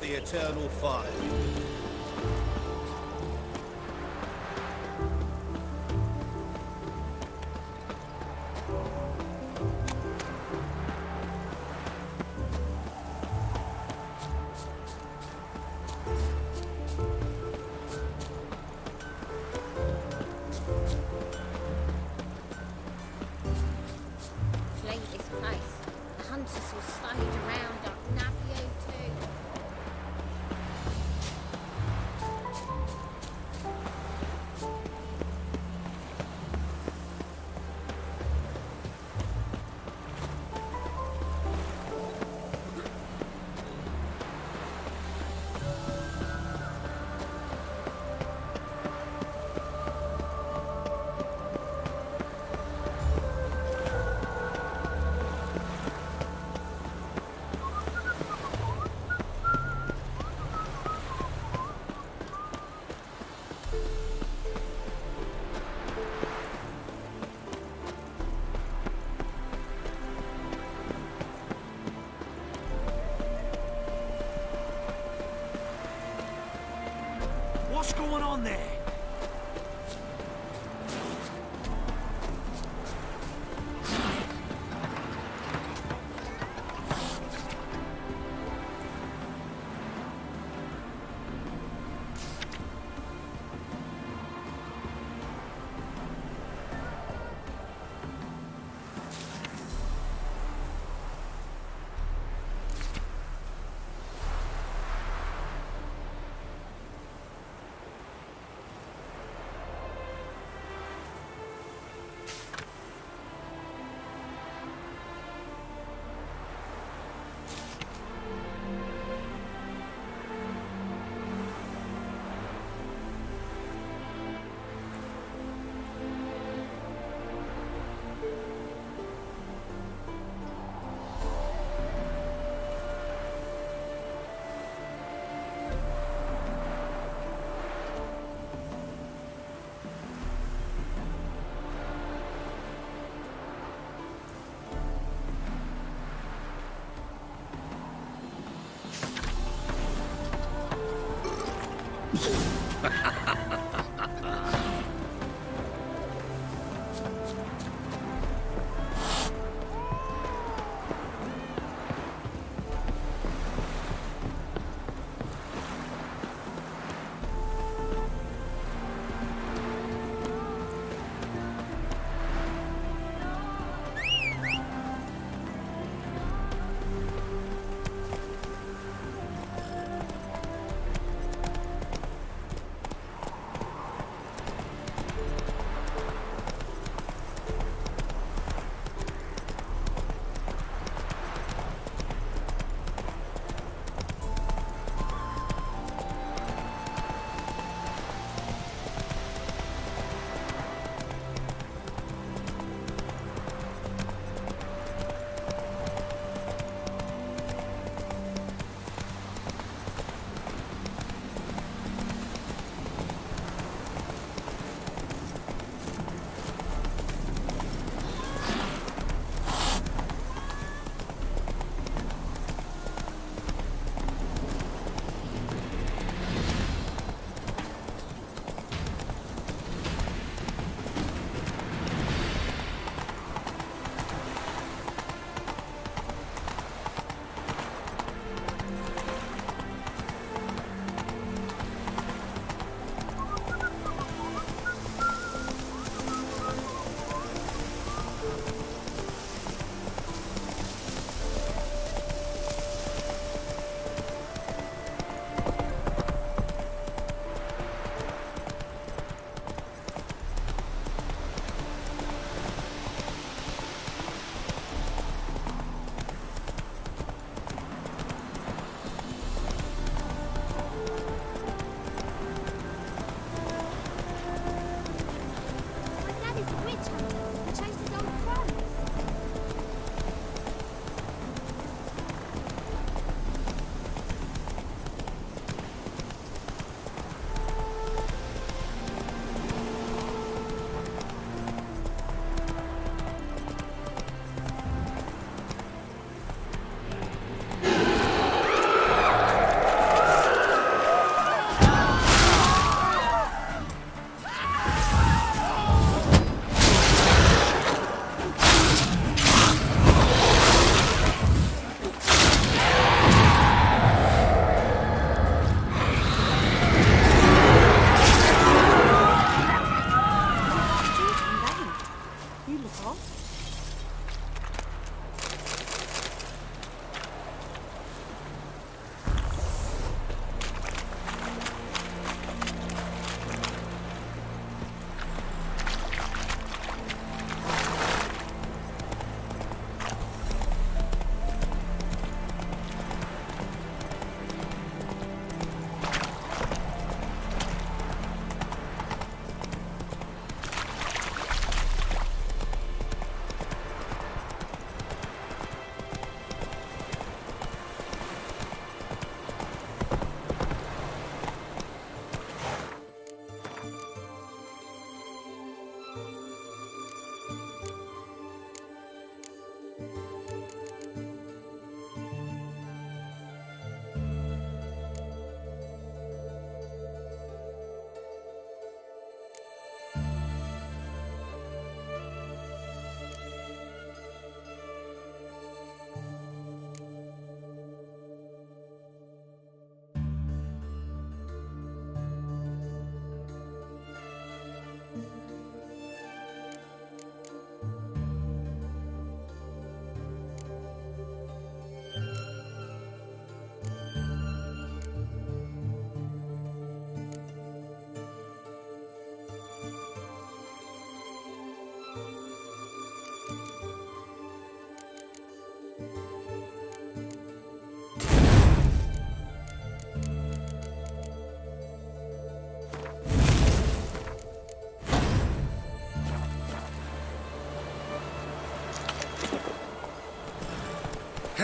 the eternal fire. Flee this place. The hunters will stage a round up. Nab you too. What's going on there?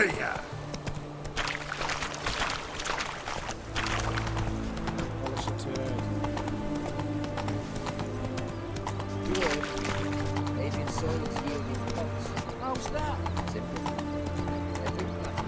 to ya! Polish a turd. Good. Agent soils yielding pots. How's that? Simple. I do that.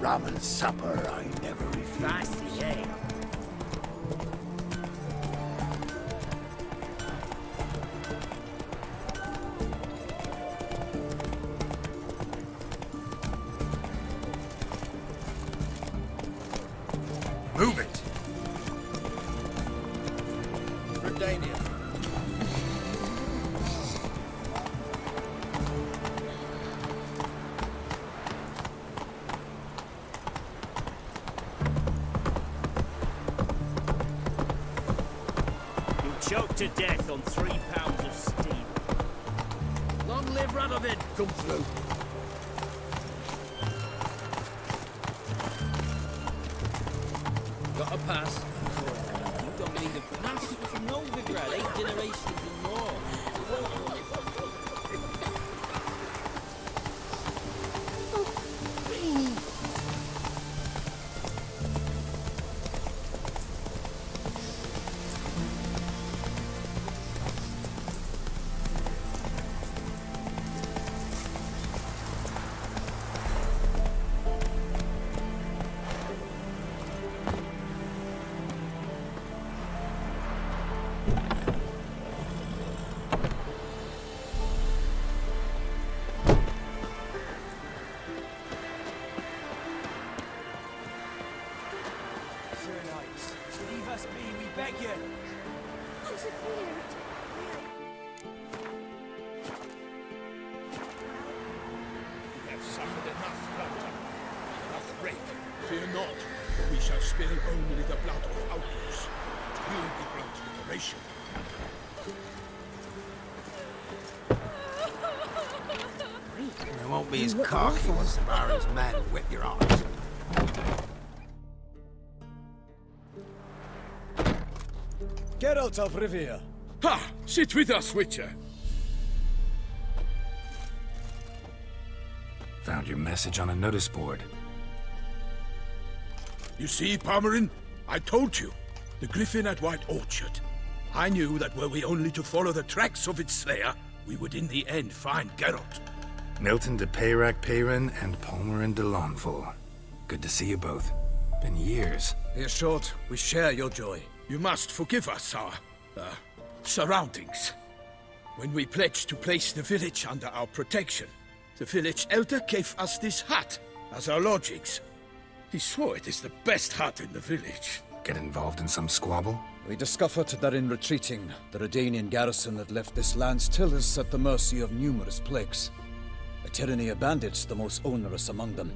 Rum and supper I never refuse. Fancy, eh? Move it! Redania. Choked to death on 3 pounds of steam. Long live Radovid! Come through. Got a pass. You don't believe the past from Novigrad, 8 generations and more. Leave us be, we beg you! We have suffered enough, Planta. Enough rape. Fear not, for we shall spill only the blood of outlaws. It will be great liberation. It won't be as cocky as the Baron's men whip your arms. Geralt of Rivia. Ha! Sit with us, Witcher. Found your message on a notice board. You see, Palmerin? I told you. The Griffin at White Orchard. I knew that were we only to follow the tracks of its slayer, we would in the end find Geralt. Milton de Peyrac Peyrin and Palmerin de Lawnful. Good to see you both. Been years. Be assured, we share your joy. You must forgive us our, surroundings. When we pledged to place the village under our protection, the village elder gave us this hut as our lodgings. He swore it is the best hut in the village. Get involved in some squabble? We discovered that in retreating, the Redanian garrison that left this land still is at the mercy of numerous plagues. A tyranny of bandits, the most onerous among them.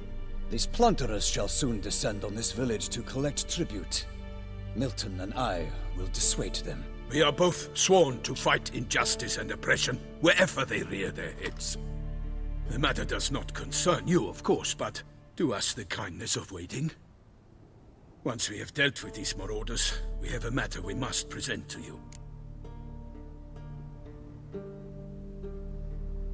These plunderers shall soon descend on this village to collect tribute. Milton and I will dissuade them. We are both sworn to fight injustice and oppression wherever they rear their heads. The matter does not concern you, of course, but do us the kindness of waiting. Once we have dealt with these marauders, we have a matter we must present to you.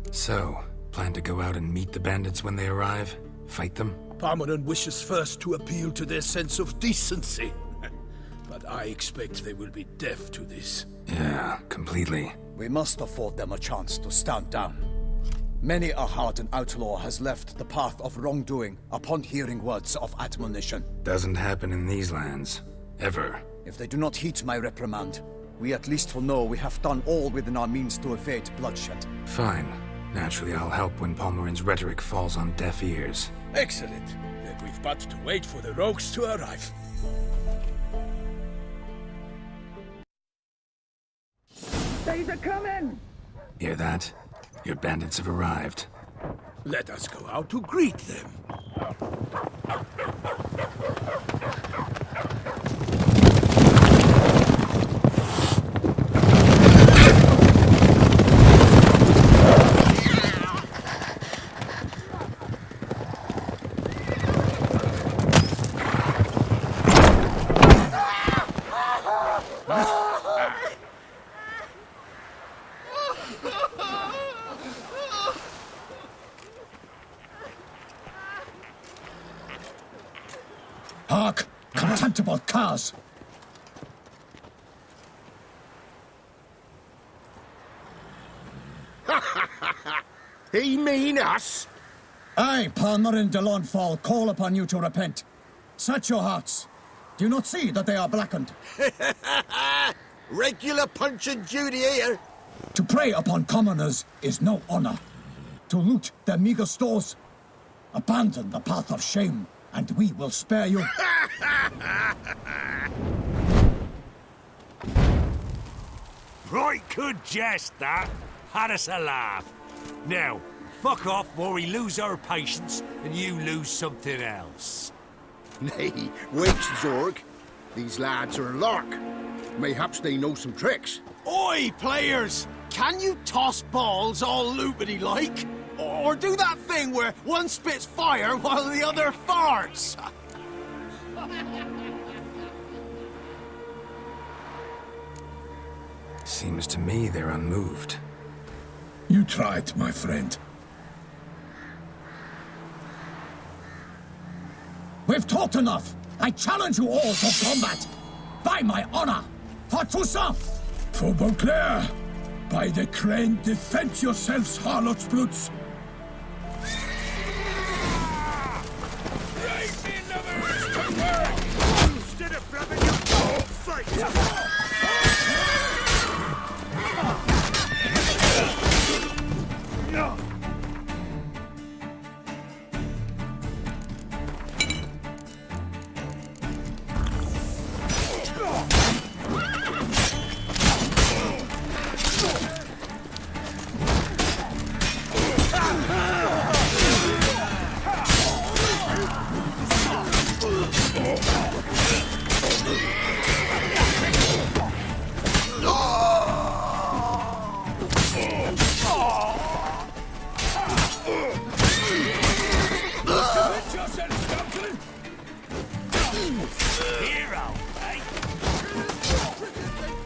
So, plan to go out and meet the bandits when they arrive? Fight them? Palmerin wishes first to appeal to their sense of decency. But I expect they will be deaf to this. Yeah, completely. We must afford them a chance to stand down. Many a hardened outlaw has left the path of wrongdoing upon hearing words of admonition. Doesn't happen in these lands. Ever. If they do not heed my reprimand, we at least will know we have done all within our means to evade bloodshed. Fine. Naturally, I'll help when Palmerin's rhetoric falls on deaf ears. Excellent. Then we've but to wait for the rogues to arrive. They's a coming! Hear that? Your bandits have arrived. Let us go out to greet them. Hark! Contemptible curs! He mean us? I, Palmerin de Launfal, call upon you to repent. Set your hearts. Do you not see that they are blackened? Regular punch and duty here. To prey upon commoners is no honor. To loot their meager stores, abandon the path of shame, and we will spare you. Right good jest, that. Had us a laugh. Now, fuck off or we lose our patience and you lose something else. Nay, wait, Zorg. These lads are a lark. Mayhaps they know some tricks. Oi, players! Can you toss balls all loopity-like? Or do that thing where one spits fire while the other farts? Seems to me they're unmoved. You tried, my friend. We've talked enough. I challenge you all to combat. By my honor, for Toussaint! For Beauclair, by the crane, defend yourselves, harlots' bloods. Instead of grabbing your fight! Hero, eh?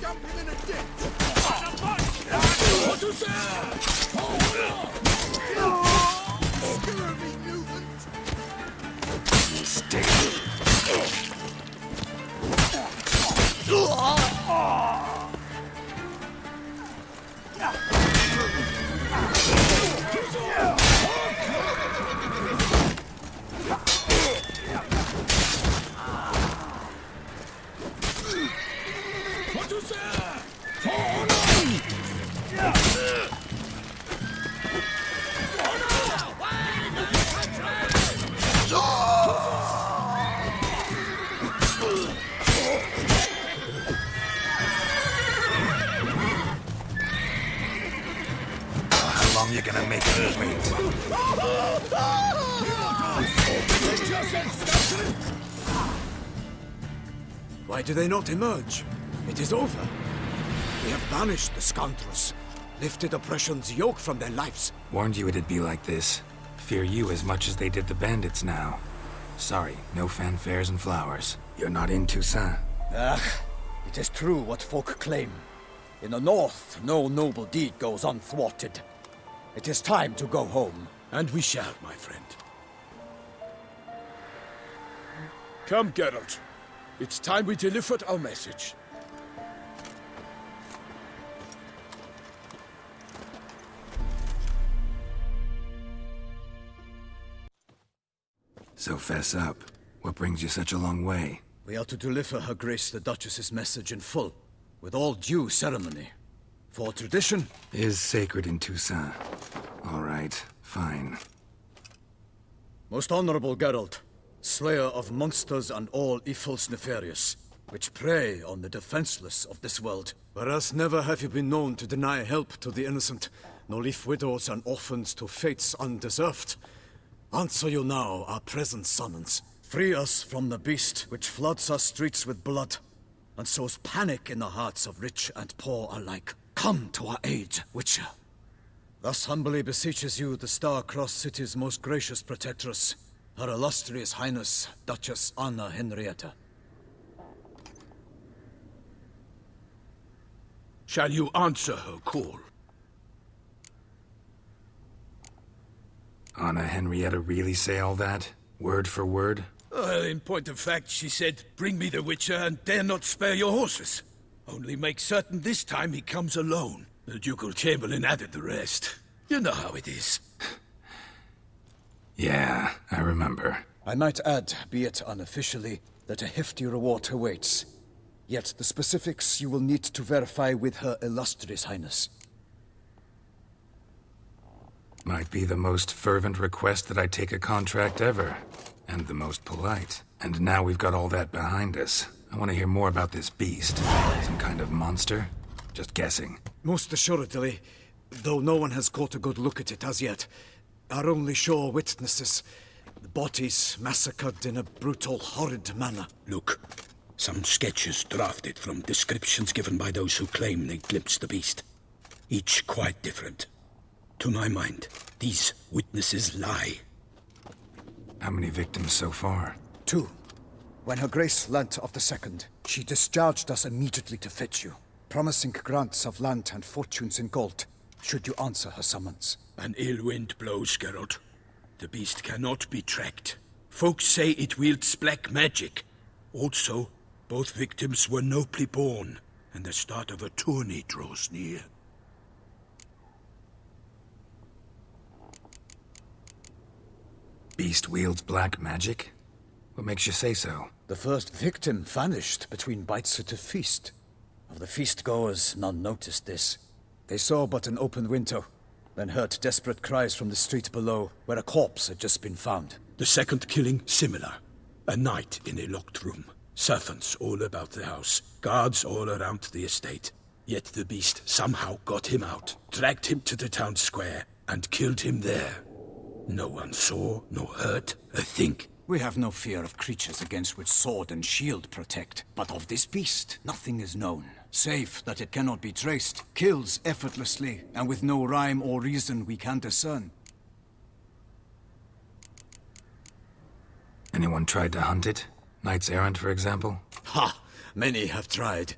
Dump him in a ditch. What a bunch, lad! Scurvy mutant. Stay. How long you gonna make me wait? Why do they not emerge? It is over. We have banished the scoundrels, lifted oppression's yoke from their lives. Warned you it'd be like this. Fear you as much as they did the bandits now. Sorry, no fanfares and flowers. You're not in Toussaint. Ah, it is true what folk claim. In the north, no noble deed goes unthwarted. It is time to go home. And we shall, my friend. Come, Geralt. It's time we delivered our message. So fess up. What brings you such a long way? We are to deliver Her Grace the Duchess's message in full, with all due ceremony. For tradition Is sacred in Toussaint. All right, fine. Most honorable Geralt, slayer of monsters and all evils nefarious, which prey on the defenseless of this world. Whereas never have you been known to deny help to the innocent, nor leave widows and orphans to fates undeserved. Answer you now our present summons. Free us from the beast which floods our streets with blood, and sows panic in the hearts of rich and poor alike. Come to our aid, Witcher. Thus humbly beseeches you the Star-Crossed City's most gracious protectress, Her Illustrious Highness, Duchess Anna Henrietta. Shall you answer her call? Anna Henrietta really say all that? Word for word? Well, in point of fact, she said, "Bring me the Witcher and dare not spare your horses. Only make certain this time he comes alone." The Ducal Chamberlain added the rest. You know how it is. Yeah, I remember. I might add, be it unofficially, that a hefty reward awaits. Yet the specifics you will need to verify with Her Illustrious Highness. Might be the most fervent request that I take a contract ever. And the most polite. And now we've got all that behind us. I want to hear more about this beast. Some kind of monster? Just guessing. Most assuredly, though no one has caught a good look at it as yet. Our only sure witnesses. The bodies massacred in a brutal, horrid manner. Look, some sketches drafted from descriptions given by those who claim they glimpsed the beast. Each quite different. To my mind, these witnesses lie. How many victims so far? 2. When Her Grace learnt of the second, she discharged us immediately to fetch you, promising grants of land and fortunes in gold, should you answer her summons. An ill wind blows, Geralt. The beast cannot be tracked. Folks say it wields black magic. Also, both victims were nobly born, and the start of a tourney draws near. Beast wields black magic? What makes you say so? The first victim vanished between bites at a feast. Of the feast-goers, none noticed this. They saw but an open window, then heard desperate cries from the street below, where a corpse had just been found. The second killing, similar. A night in a locked room. Servants all about the house. Guards all around the estate. Yet the beast somehow got him out, dragged him to the town square, and killed him there. No one saw, nor heard a thing. We have no fear of creatures against which sword and shield protect. But of this beast, nothing is known. Save that it cannot be traced, kills effortlessly, and with no rhyme or reason we can discern. Anyone tried to hunt it? Knights errant, for example? Ha! Many have tried.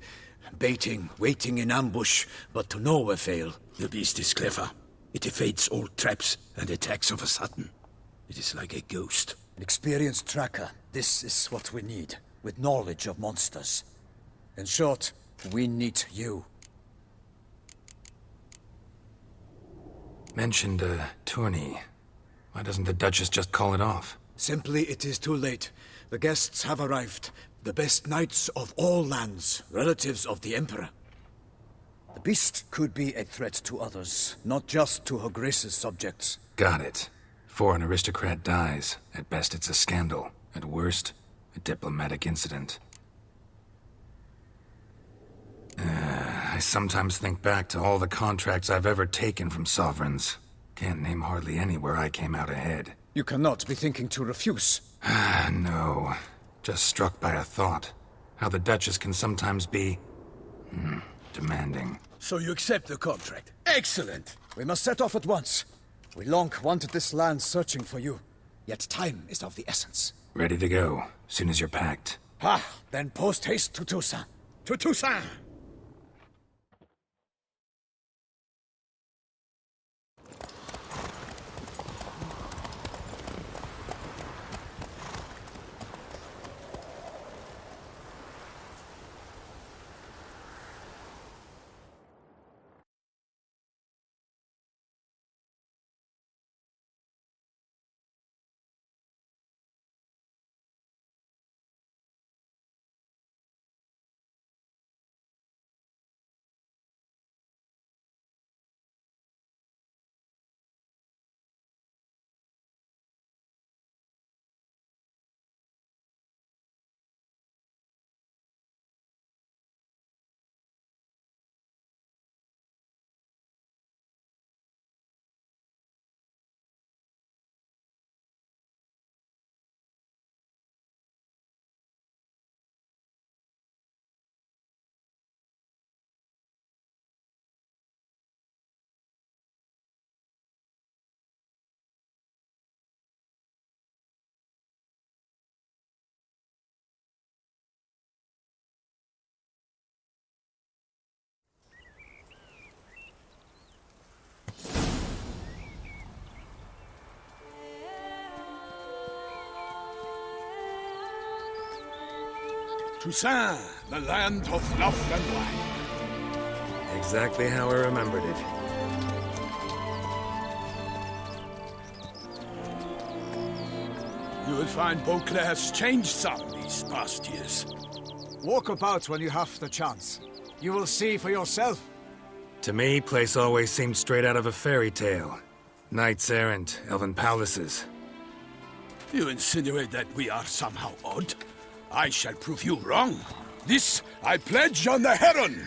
Baiting, waiting in ambush, but to no avail. The beast is clever. It evades all traps and attacks of a sudden. It is like a ghost. An experienced tracker. This is what we need, with knowledge of monsters. In short, we need you. Mentioned a tourney. Why doesn't the Duchess just call it off? Simply, it is too late. The guests have arrived. The best knights of all lands, relatives of the Emperor. The beast could be a threat to others, not just to Her Grace's subjects. Got it. Before an aristocrat dies, at best it's a scandal. At worst, a diplomatic incident. I sometimes think back to all the contracts I've ever taken from sovereigns. Can't name hardly any where I came out ahead. You cannot be thinking to refuse. No. Just struck by a thought. How the Duchess can sometimes be... demanding. So you accept the contract? Excellent! We must set off at once. We long wanted this land searching for you. Yet time is of the essence. Ready to go, soon as you're packed. Ha! Then post-haste to Toussaint. To Toussaint! Toussaint, the land of love and wine. Exactly how I remembered it. You will find Beauclair's changed some these past years. Walk about when you have the chance. You will see for yourself. To me, place always seemed straight out of a fairy tale. Knights errant, elven palaces. You insinuate that we are somehow odd? I shall prove you wrong. This I pledge on the Heron!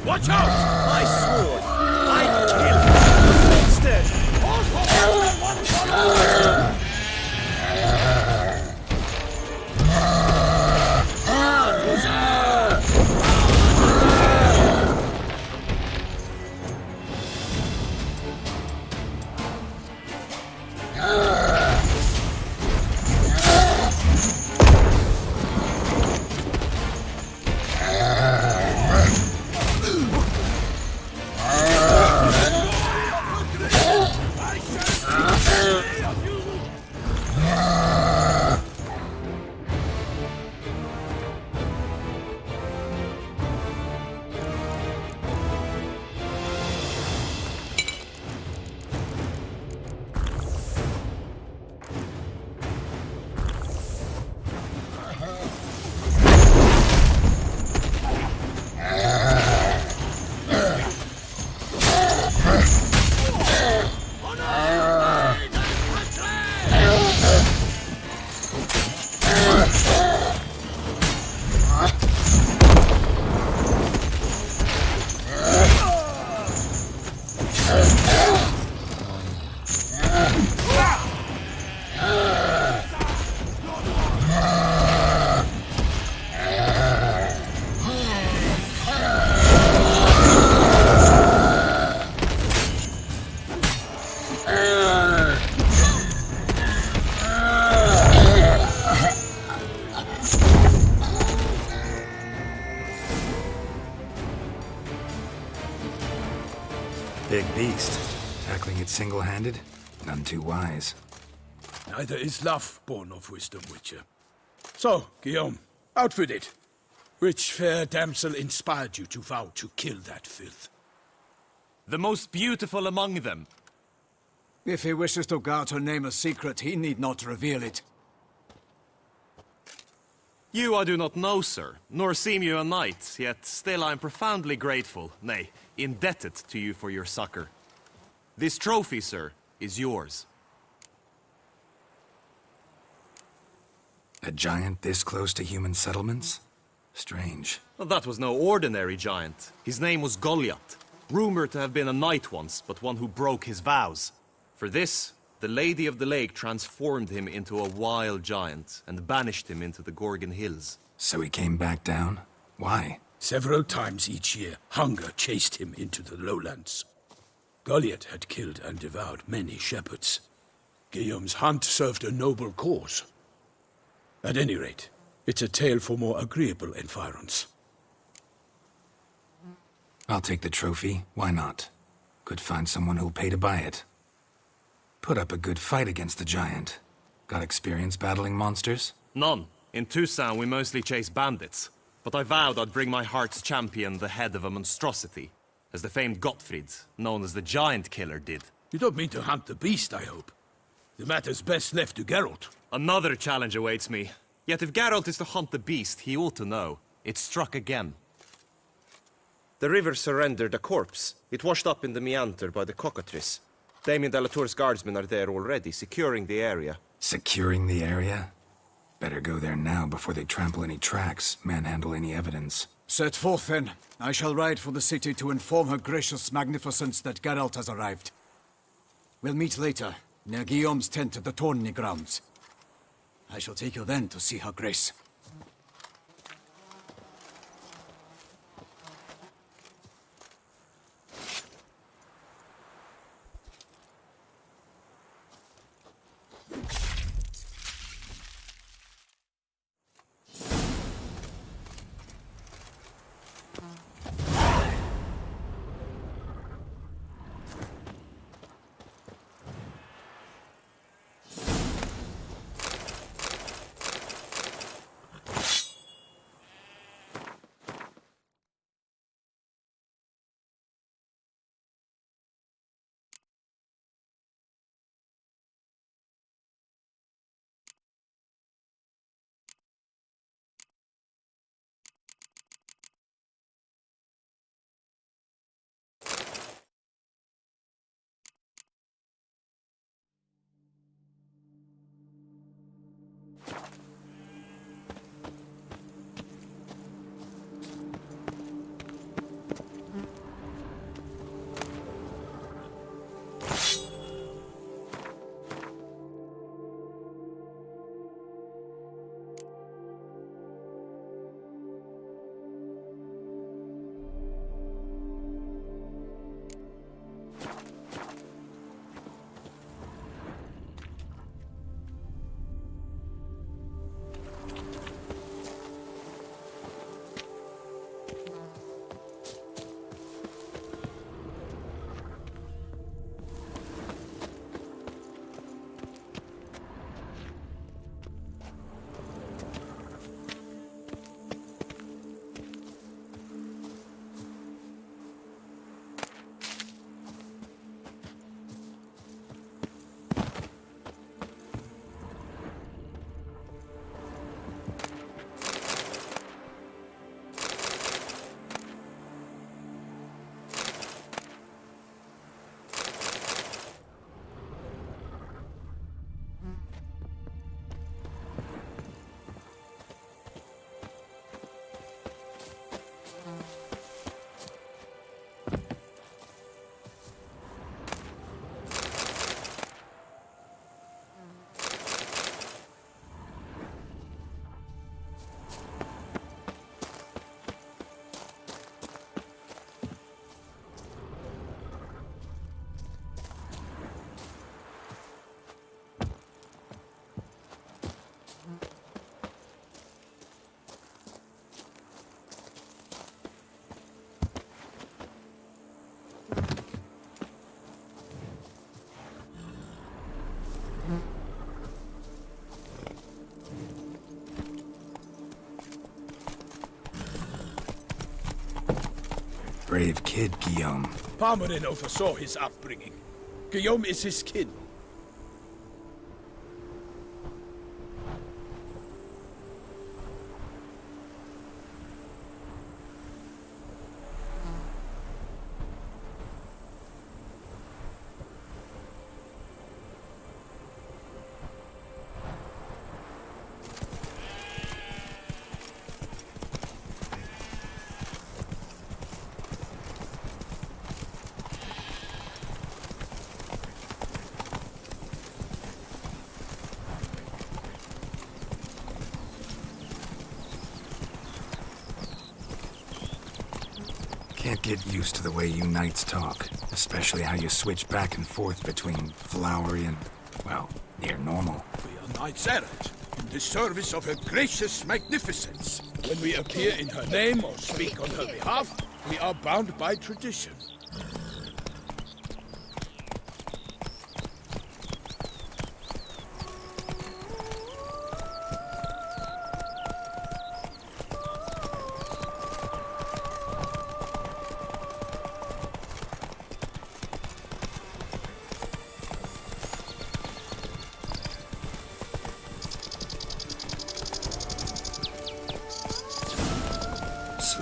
Watch out! I swore I'd kill him instead. Big beast. Tackling it single-handed? None too wise. Neither is love born of wisdom, Witcher. So, Guillaume, out with it. Which fair damsel inspired you to vow to kill that filth? The most beautiful among them. If he wishes to guard her name a secret, he need not reveal it. You I do not know, sir, nor seem you a knight, yet still I am profoundly grateful, nay, indebted to you for your succor. This trophy, sir, is yours. A giant this close to human settlements? Strange. Well, that was no ordinary giant. His name was Goliath, rumored to have been a knight once, but one who broke his vows. For this, the Lady of the Lake transformed him into a wild giant and banished him into the Gorgon Hills. So he came back down? Why? Several times each year, hunger chased him into the lowlands. Goliath had killed and devoured many shepherds. Guillaume's hunt served a noble cause. At any rate, it's a tale for more agreeable environs. I'll take the trophy. Why not? Could find someone who'll pay to buy it. Put up a good fight against the giant. Got experience battling monsters? None. In Toussaint we mostly chase bandits. But I vowed I'd bring my heart's champion the head of a monstrosity, as the famed Gottfried, known as the Giant Killer, did. You don't mean to hunt the beast, I hope. The matter's best left to Geralt. Another challenge awaits me. Yet if Geralt is to hunt the beast, he ought to know. It struck again. The river surrendered a corpse. It washed up in the meander by the cockatrice. Damien de la Tour's guardsmen are there already, securing the area. Securing the area? Better go there now before they trample any tracks, manhandle any evidence. Set forth, then. I shall ride for the city to inform her gracious magnificence that Geralt has arrived. We'll meet later, near Guillaume's tent at the Tourney grounds. I shall take you then to see her grace. Brave kid, Guillaume. Palmerin oversaw his upbringing. Guillaume is his kin. Can't get used to the way you knights talk, especially how you switch back and forth between flowery and, well, near normal. We are knights errant, in the service of her gracious magnificence. When we appear in her name or speak on her behalf, we are bound by tradition.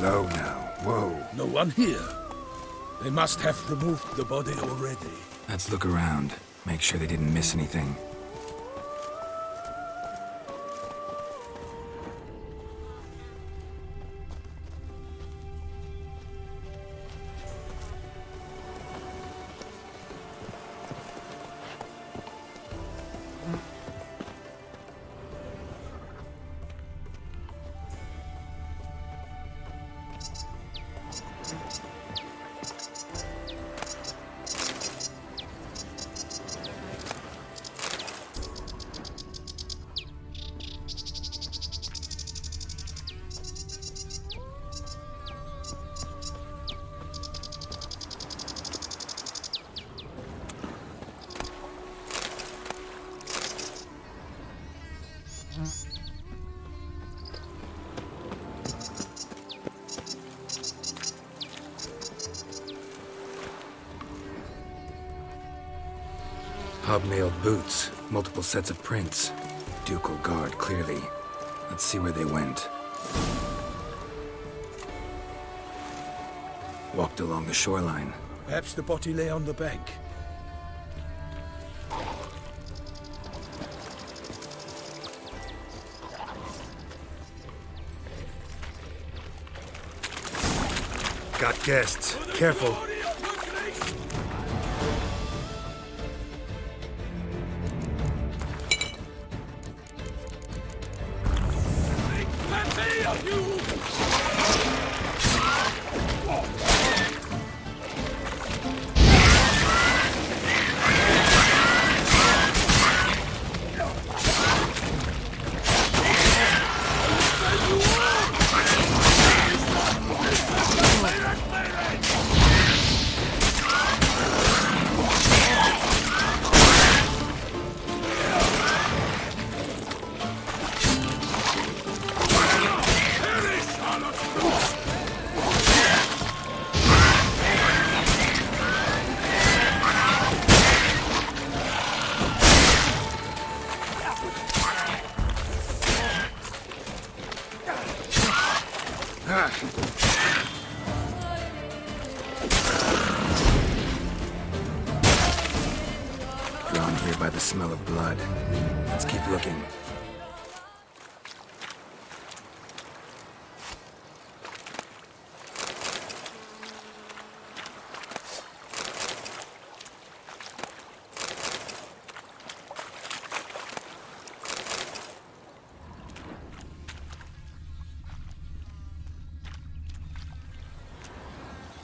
Slow now. Whoa. No one here. They must have removed the body already. Let's look around. Make sure they didn't miss anything. Hobnailed boots, multiple sets of prints. Ducal guard, clearly. Let's see where they went. Walked along the shoreline. Perhaps the body lay on the bank. Got guests. Careful. Drawn here by the smell of blood. Let's keep looking.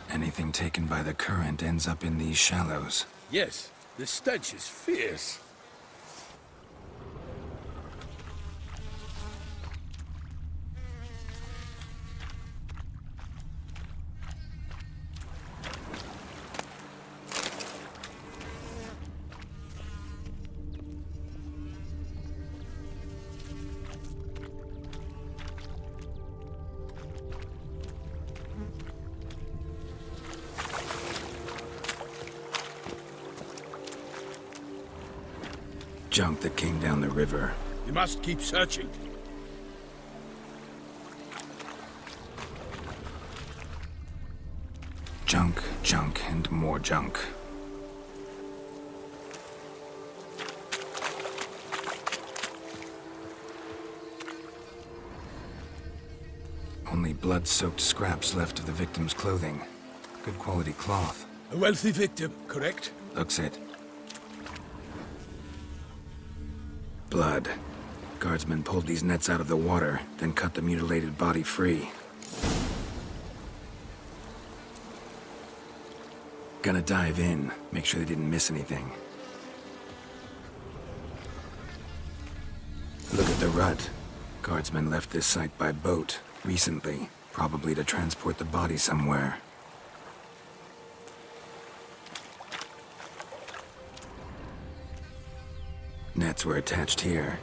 Anything taken by the current ends up in these shallows. Yes, the stench is fierce. Junk that came down the river. You must keep searching. Junk, junk, and more junk. Only blood-soaked scraps left of the victim's clothing. Good quality cloth. A wealthy victim, correct? Looks it. Blood. Guardsmen pulled these nets out of the water, then cut the mutilated body free. Gonna dive in, make sure they didn't miss anything. Look at the rut. Guardsmen left this site by boat, recently, probably to transport the body somewhere. Nets were attached here.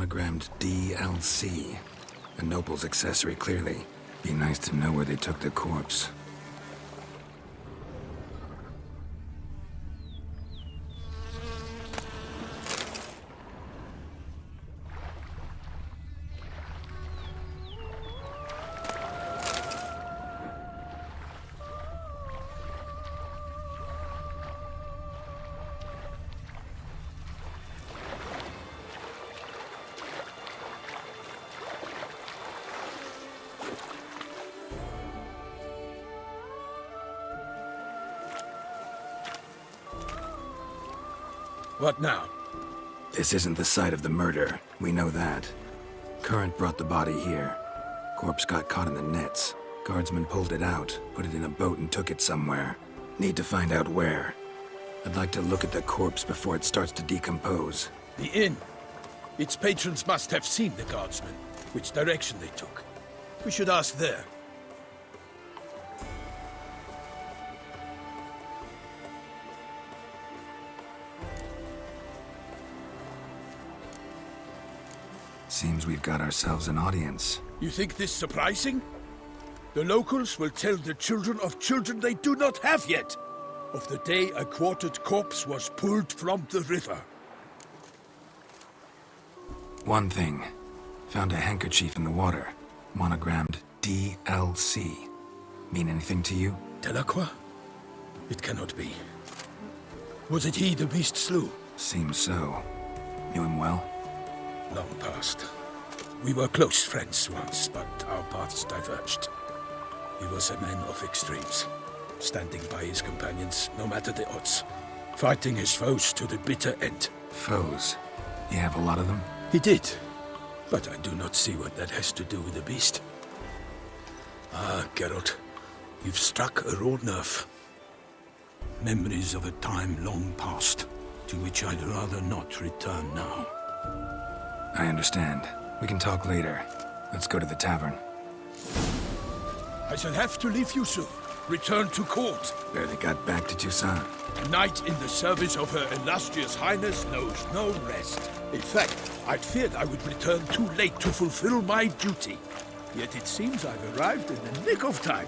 monogrammed DLC. A noble's accessory, clearly. Be nice to know where they took the corpse. What now? This isn't the site of the murder. We know that. Current brought the body here. Corpse got caught in the nets. Guardsmen pulled it out, put it in a boat and took it somewhere. Need to find out where. I'd like to look at the corpse before it starts to decompose. The inn. Its patrons must have seen the guardsmen, which direction they took. We should ask there. Seems we've got ourselves an audience. You think this surprising? The locals will tell the children of children they do not have yet, of the day a quartered corpse was pulled from the river. One thing. Found a handkerchief in the water. Monogrammed DLC. Mean anything to you? Delacroix? It cannot be. Was it he the beast slew? Seems so. Knew him well? Long past. We were close friends once, but our paths diverged. He was a man of extremes, standing by his companions no matter the odds, fighting his foes to the bitter end. Foes? You have a lot of them? He did, but I do not see what that has to do with the beast. Ah, Geralt, you've struck a raw nerve. Memories of a time long past, to which I'd rather not return now. I understand. We can talk later. Let's go to the tavern. I shall have to leave you soon. Return to court. Barely got back to Toussaint. A knight in the service of Her Illustrious Highness knows no rest. In fact, I'd feared I would return too late to fulfill my duty. Yet it seems I've arrived in the nick of time.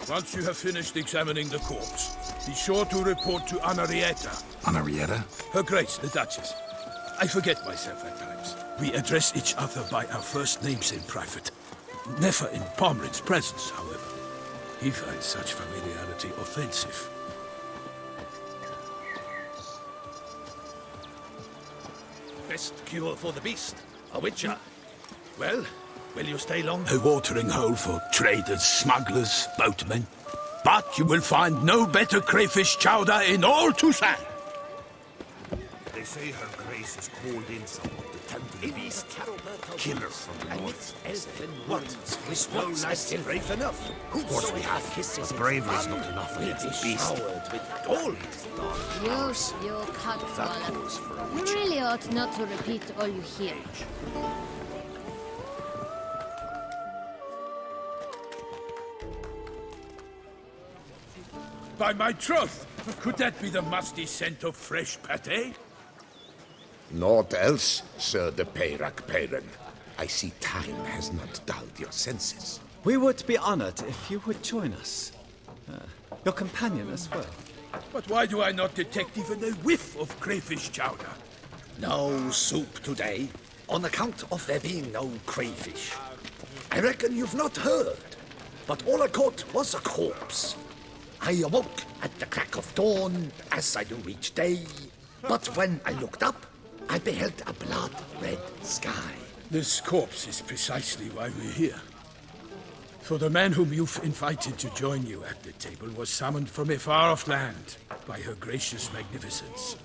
Once you have finished examining the corpse, be sure to report to Anarietta. Anarietta? Her Grace, the Duchess. I forget myself at times. We address each other by our first names in private. Never in Pomrin's presence, however. He finds such familiarity offensive. Best cure for the beast, a witcher. Well, will you stay long? A watering hole for traders, smugglers, boatmen. But you will find no better crayfish chowder in all Toussaint. They say her grace is called in someone to tend to the beast. Killer from the north. What? This world's still brave enough. Of course we have. But bravery is not enough against the beast. You Codswallop. You really ought not to repeat all you hear. By my troth, could that be the musty scent of fresh pâté? Naught else, Sir de Peyrac Peyran. I see time has not dulled your senses. We would be honored if you would join us. Your companion as well. But why do I not detect even a whiff of crayfish chowder? No soup today, on account of there being no crayfish. I reckon you've not heard, but all I caught was a corpse. I awoke at the crack of dawn, as I do each day. But when I looked up, I beheld a blood-red sky. This corpse is precisely why we're here. For the man whom you've invited to join you at the table was summoned from a far-off land by her gracious magnificence.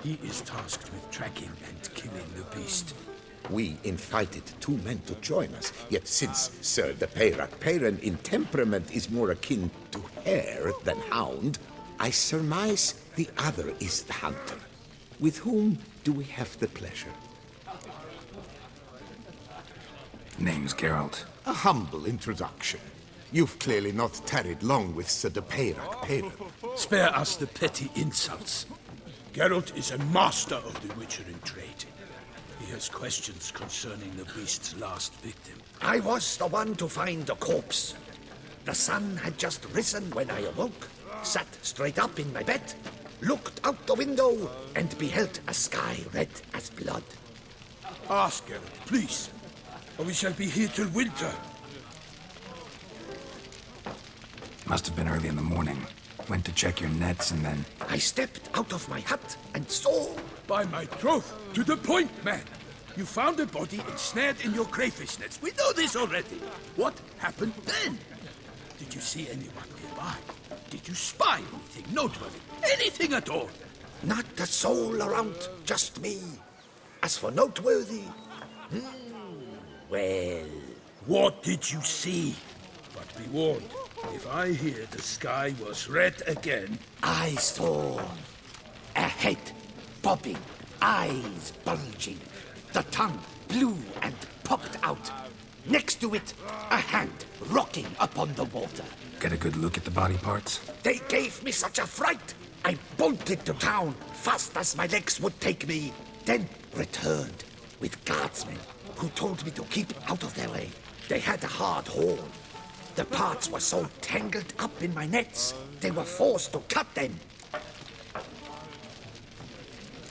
He is tasked with tracking and killing the beast. We invited two men to join us, yet since Sir de Peyrac Peyran in temperament is more akin to hare than hound, I surmise the other is the hunter. With whom do we have the pleasure? Name's Geralt. A humble introduction. You've clearly not tarried long with Sir de Peyrac Peyran. Spare us the petty insults. Geralt is a master of the witchering trade. He has questions concerning the beast's last victim. I was the one to find the corpse. The sun had just risen when I awoke, sat straight up in my bed, looked out the window, and beheld a sky red as blood. Ask Geralt, please, or we shall be here till winter. Must have been early in the morning. Went to check your nets and then... I stepped out of my hut and saw... By my troth, to the point, man. You found a body ensnared in your crayfish nets. We know this already. What happened then? Did you see anyone nearby? Did you spy anything noteworthy? Anything at all? Not a soul around, just me. As for noteworthy... well... What did you see? But be warned, if I hear the sky was red again... I saw a head bobbing, eyes bulging, the tongue blue and popped out. Next to it, a hand rocking upon the water. Get a good look at the body parts? They gave me such a fright. I bolted to town fast as my legs would take me, then returned with guardsmen who told me to keep out of their way. They had a hard haul. The parts were so tangled up in my nets, they were forced to cut them.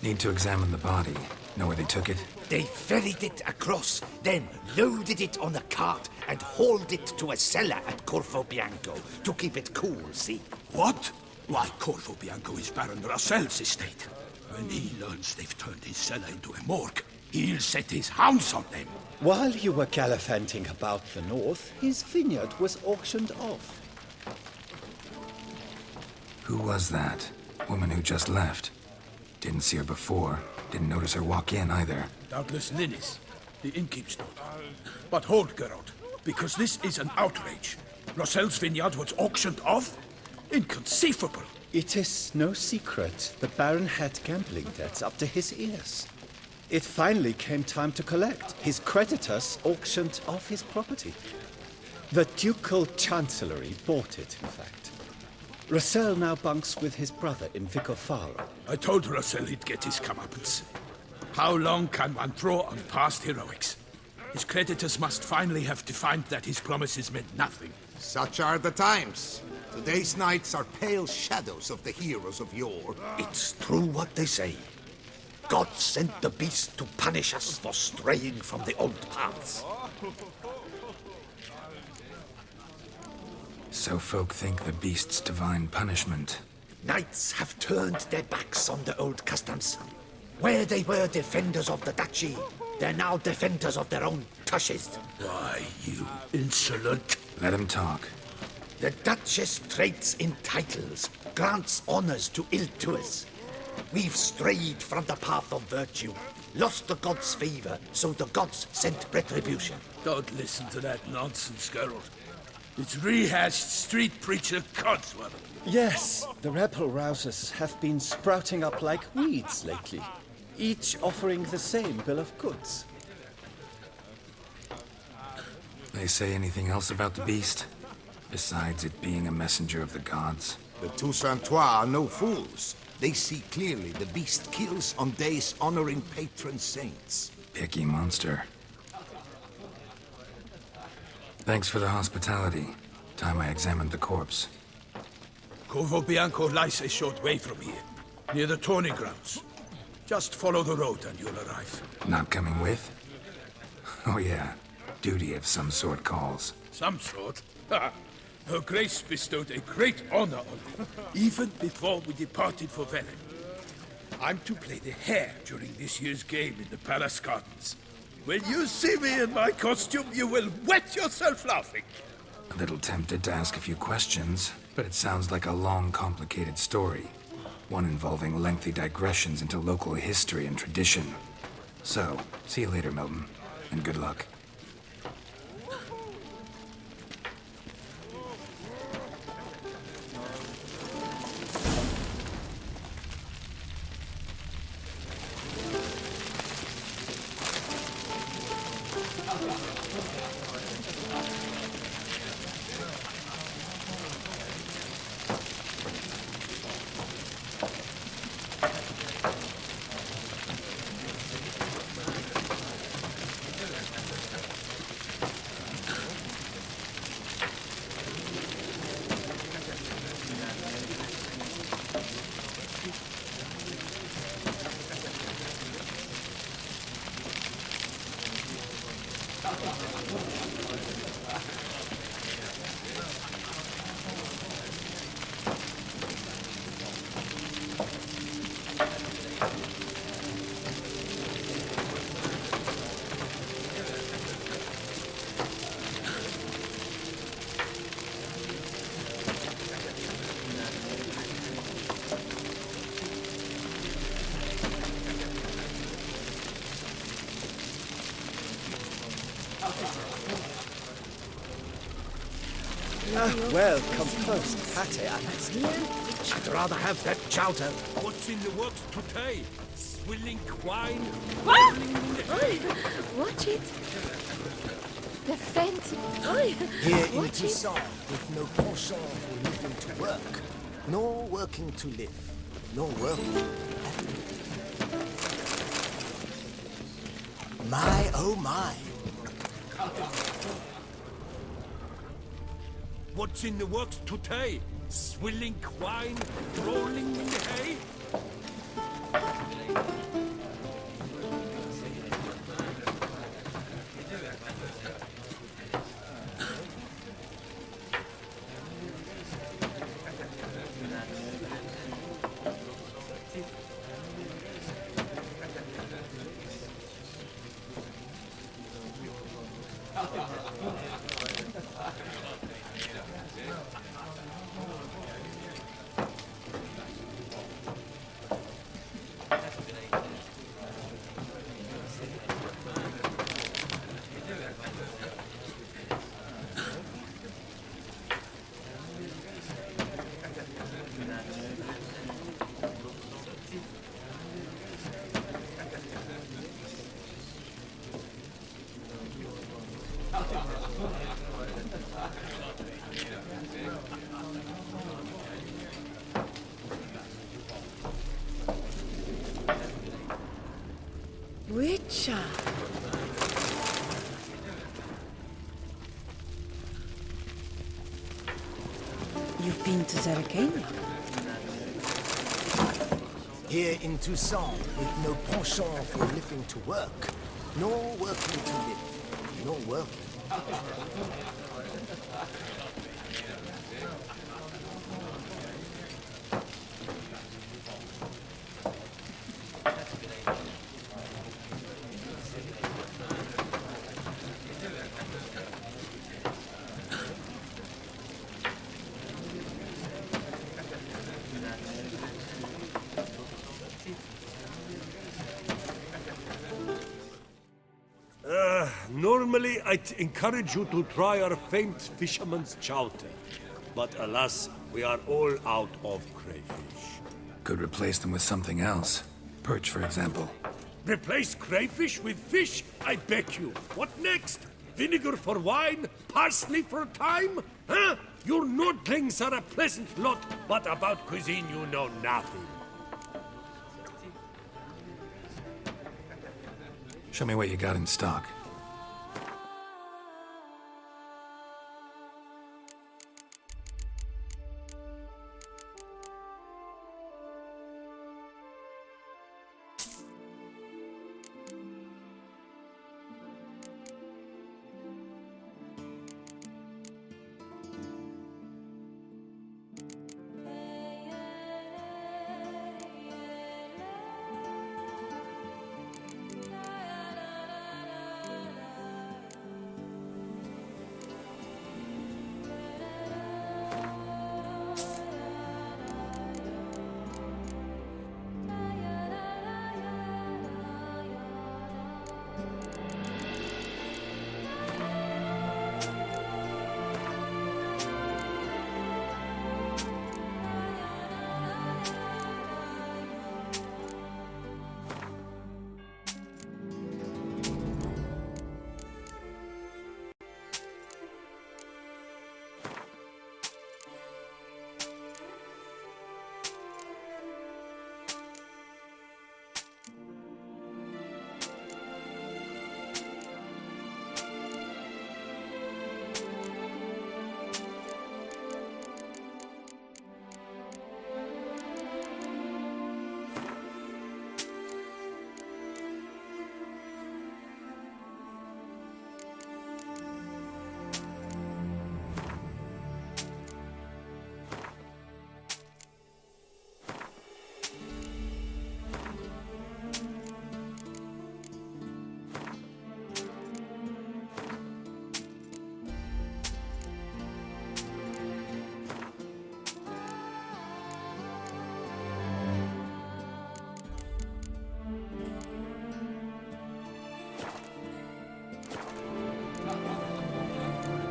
Need to examine the body. Know where they took it? They ferried it across, then loaded it on a cart and hauled it to a cellar at Corvo Bianco to keep it cool, see? What? Why, Corvo Bianco is Baron Russell's estate. When he learns they've turned his cellar into a morgue, he'll set his hounds on them. While you were gallivanting about the north, his vineyard was auctioned off. Who was that? Woman who just left. Didn't see her before. Didn't notice her walk in either. Doubtless Linnis, the innkeep's daughter. But hold, Geralt, because this is an outrage. Russell's vineyard was auctioned off? Inconceivable. It is no secret the Baron had gambling debts up to his ears. It finally came time to collect. His creditors auctioned off his property. The Ducal Chancellery bought it, in fact. Russell now bunks with his brother in Vicofaro. I told Russell he'd get his comeuppance. How long can one throw on past heroics? His creditors must finally have defined that his promises meant nothing. Such are the times. Today's knights are pale shadows of the heroes of yore. It's true what they say. God sent the beast to punish us for straying from the old paths. So folk think the beast's divine punishment. Knights have turned their backs on the old customs. Where they were defenders of the duchy, they're now defenders of their own tushes. Why, you insolent... Let him talk. The Duchess trades in titles, grants honors to ill-doers. We've strayed from the path of virtue, lost the gods' favor, so the gods sent retribution. Don't listen to that nonsense, Geralt. It's rehashed street preacher codswallop. Yes, the rebel rousers have been sprouting up like weeds lately, each offering the same bill of goods. They say anything else about the beast? Besides it being a messenger of the gods? The Toussaintois are no fools. They see clearly the beast kills on days honoring patron saints. Picky monster. Thanks for the hospitality. Time I examined the corpse. Corvo Bianco lies a short way from here, near the tourney grounds. Just follow the road and you'll arrive. Not coming with? Oh yeah, duty of some sort calls. Some sort? Ha! Her Grace bestowed a great honor on me, even before we departed for Velen. I'm to play the hare during this year's game in the palace gardens. When you see me in my costume, you will wet yourself laughing. A little tempted to ask a few questions, but it sounds like a long, complicated story. One involving lengthy digressions into local history and tradition. So, see you later, Milton, and good luck. well composed pate Alex. I'd rather have that chowder. What's in the works today? Swilling wine? Watch it. The fence. Here in Toussaint, with no penchant for living to work, nor working to live, nor working. My, oh my. What's in the works today? Swilling wine? Rolling in the hay? Richard. You've been to Zeracania? Here in Toussaint, with no penchant for living to work, nor working to live, nor working. Normally, I'd encourage you to try our famed fisherman's chowder. But alas, we are all out of crayfish. Could replace them with something else. Perch, for example. Replace crayfish with fish? I beg you. What next? Vinegar for wine? Parsley for thyme? Huh? Your nordlings are a pleasant lot, but about cuisine you know nothing. Show me what you got in stock.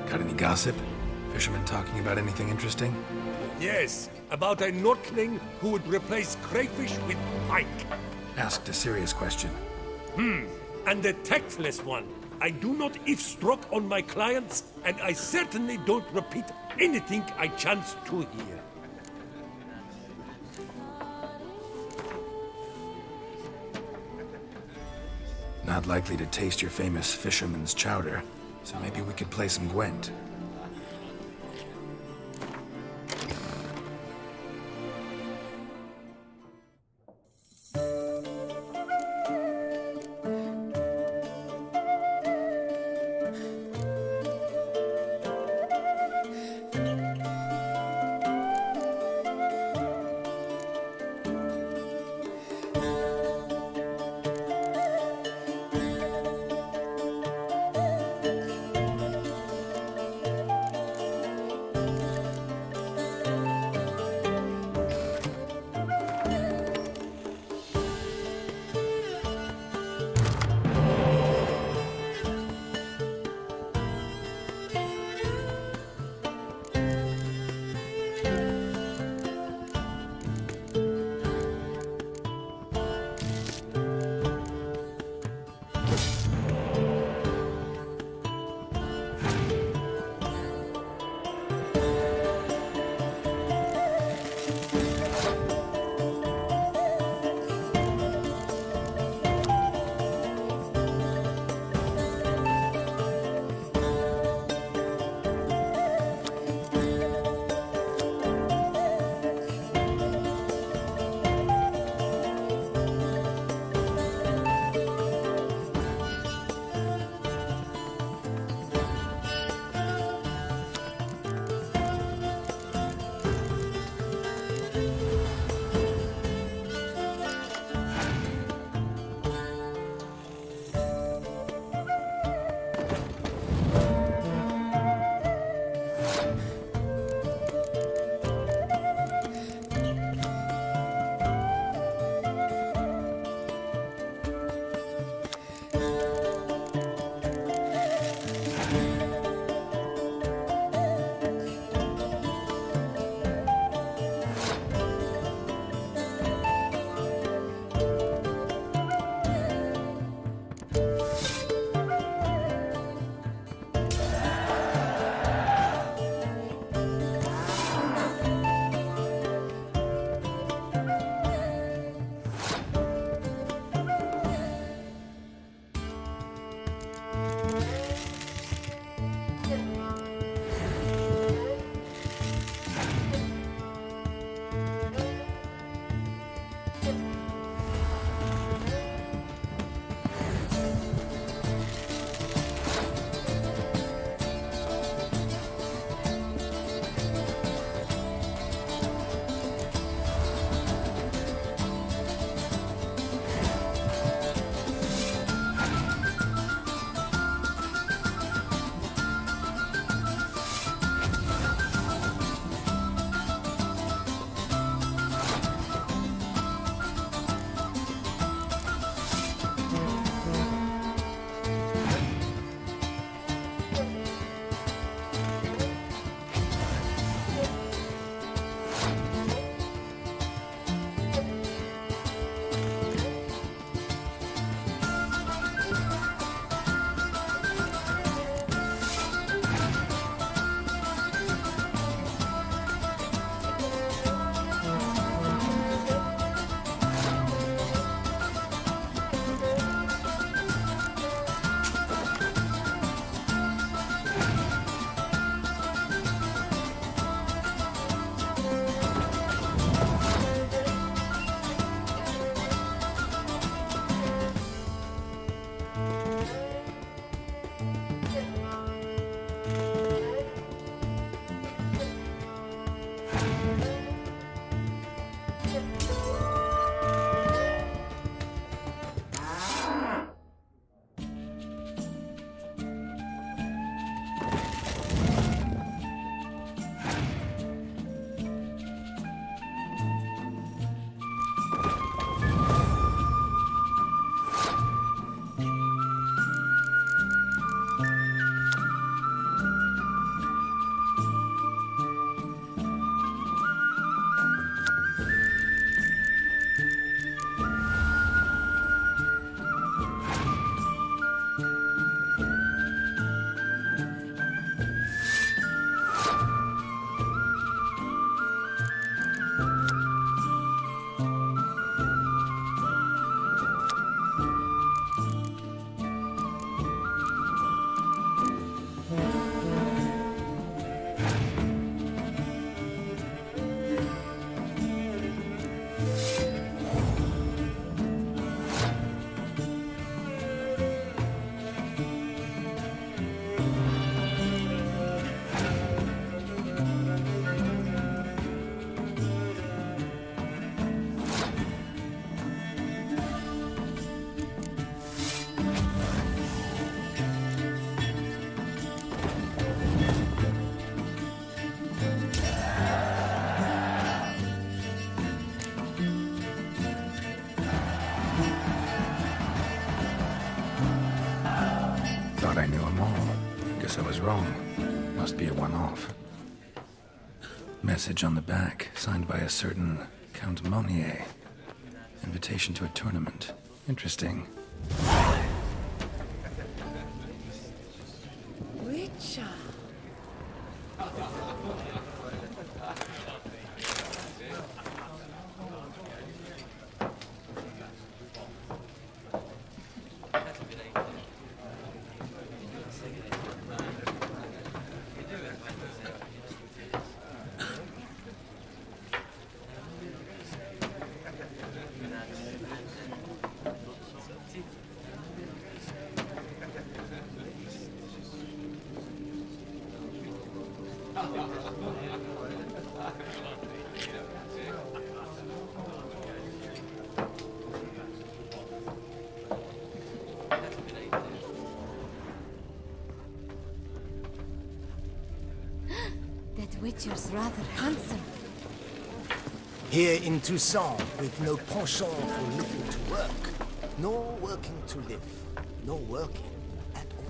Got any gossip? Fisherman talking about anything interesting? Yes, about a Nordling who would replace crayfish with pike. Asked a serious question. And a tactless one. I do not eavesdrop on my clients, and I certainly don't repeat anything I chance to hear. Not likely to taste your famous fisherman's chowder, so maybe we could play some Gwent. Guess I was wrong. Must be a one-off. Message on the back, signed by a certain Count Monnier. Invitation to a tournament. Interesting. Witcher. That Witcher's rather handsome. Here in Toussaint, with no penchant for living to work, nor working to live, nor working at all.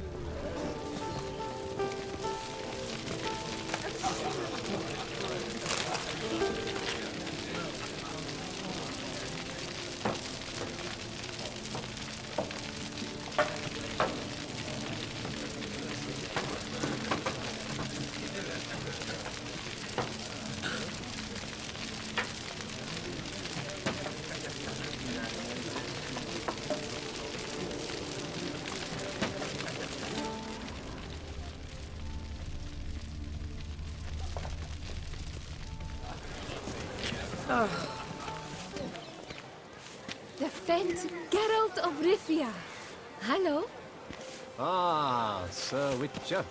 The Fent Geralt of Rivia. Hello. Ah, Sir Witcher.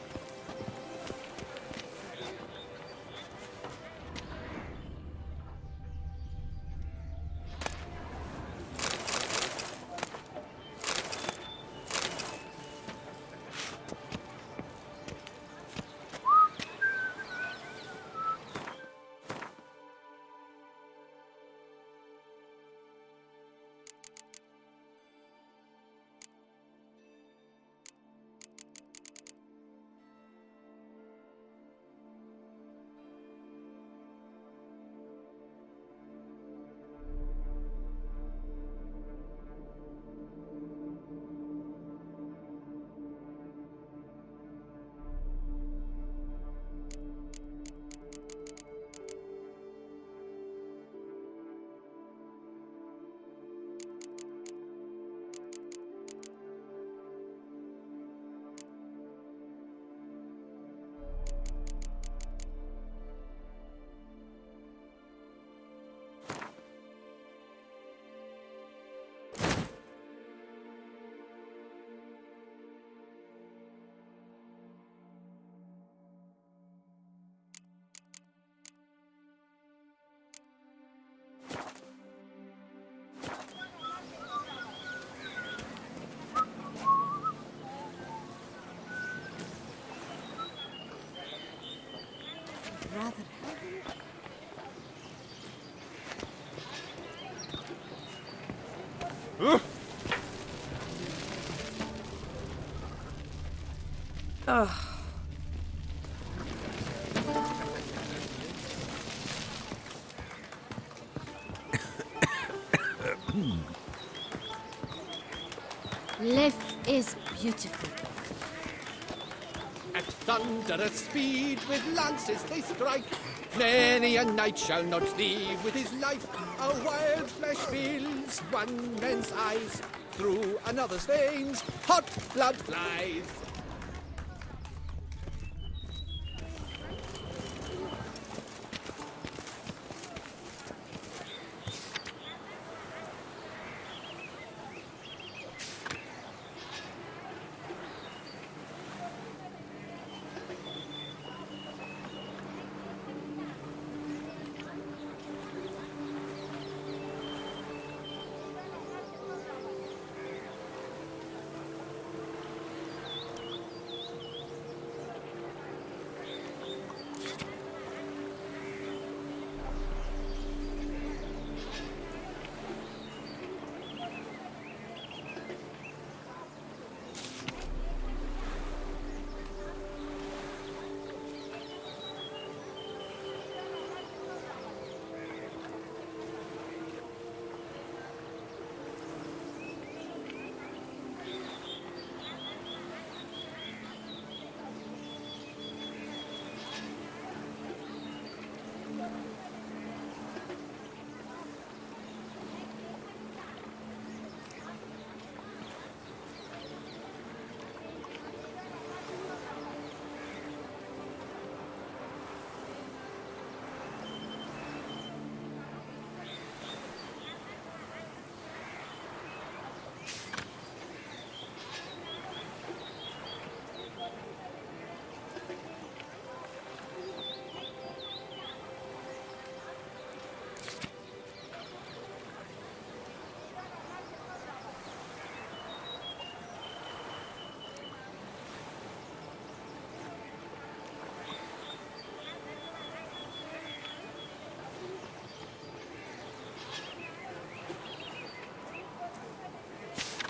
Rather. Liv is beautiful. At thunderous speed with lances they strike. Many a knight shall not leave with his life. A wild flash fills one man's eyes. Through another's veins, hot blood flies.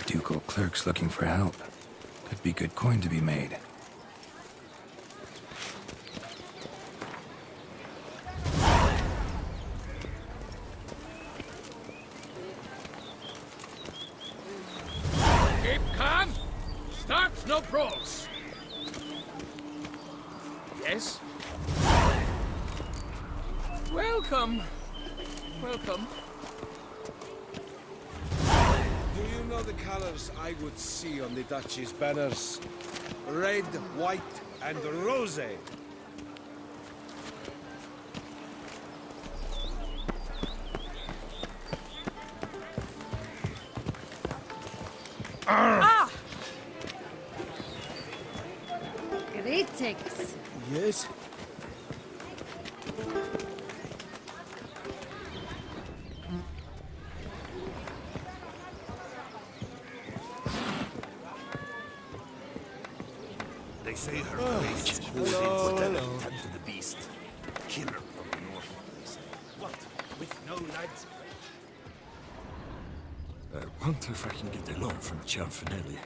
Ducal clerks looking for help. Could be good coin to be made. Keep calm. Start no brawls. Yes? Welcome. Welcome. Do you know the colors I would see on the Duchy's banners? Red, white, and rose. Ah! Greetings. Yes? They say her grace is holding whatever to the beast. Killer from the north. What? With no lads? I wonder if I can get a loan from Cianfinelli.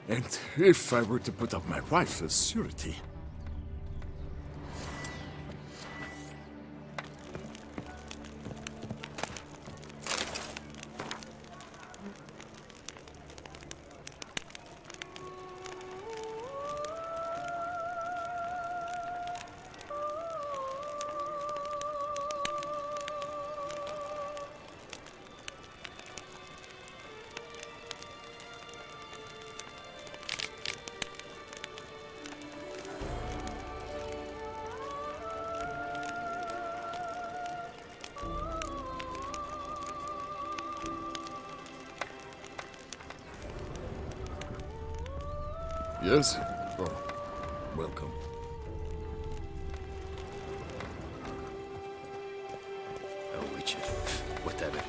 And if I were to put up my wife as surety. Yes? Oh, welcome. Oh, witch. Whatever.